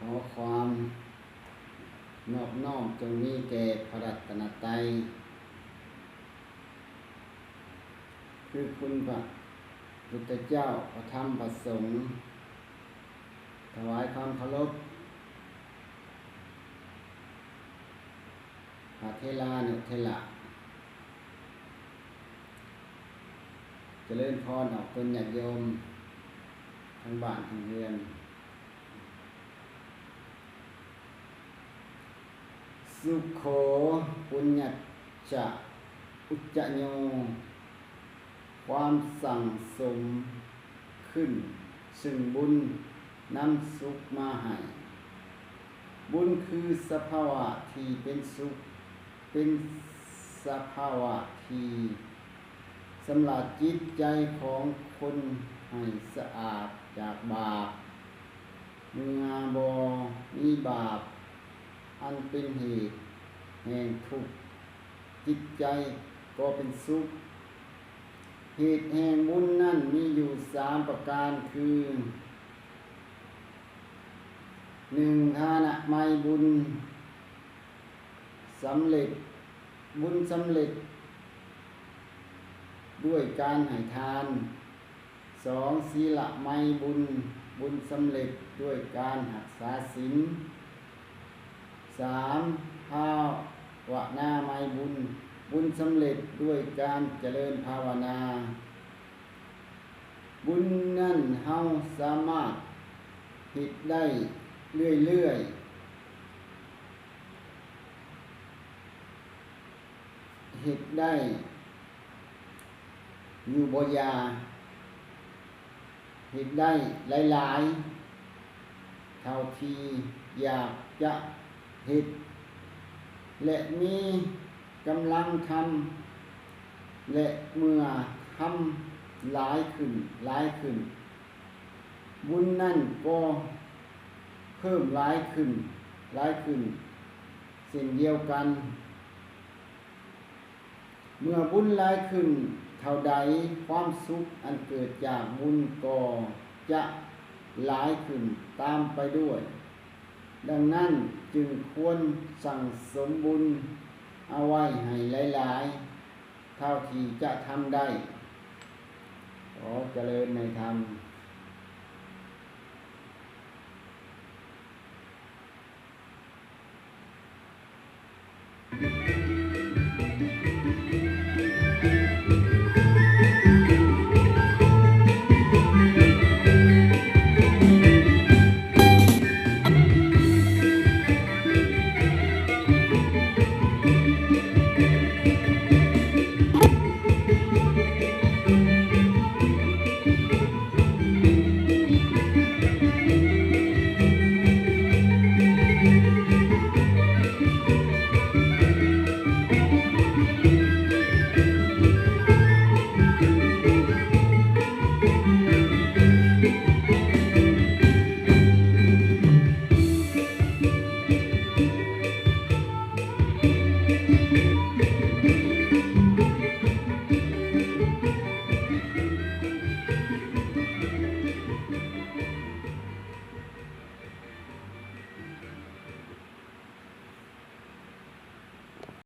ขอความนอบน้อมจงมีแก่พระรัตนตรัยคือคุณพระพุทธเจ้าพระธรรมพระสงฆ์ถวายความเคารพพระเทลานุเทระเจริญพรออกเป็นญาติโยมทั้งบ้านทั้งเรือนสุโขปุญญัจจะอุจจโญความสั่งสมขึ้นซึ่งบุญนำสุขมาให้บุญคือสภาวะที่เป็นสุขเป็นสภาวะที่สำหรับจิตใจของคนให้สะอาดจากบาปเมื่อบมีบาปอันเป็นเหตุแห่งทุกข์จิตใจก็เป็นสุขเหตุแห่งบุญนั่นมีอยู่3ประการคือ1ทานะไมบุญสำเร็จบุญสำเร็จด้วยการให้ทาน2ศีลไมบุญบุญสำเร็จด้วยการรักษาศีล3ภาวนาไมบุญบุญสำเร็จด้วยการเจริญภาวนาบุญนั้นเฮาสามารถเฮ็ดได้เรื่อยๆเฮ็ดได้อยู่บ่ยาเฮ็ดได้หลายๆเท่าที่อยากจะเฮ็ดและมีกำลังทำและเมื่อทำหลายขึ้นบุญนั่นก็เพิ่มหลายขึ้นเช่นเดียวกันเมื่อบุญหลายขึ้นเท่าใดความสุขอันเกิดจากบุญก็จะหลายขึ้นตามไปด้วยดังนั้นจึงควรสั่งสมบุญเอาไว้ให้หลายๆเท่าที่จะทำได้ขอเจริญในธรรม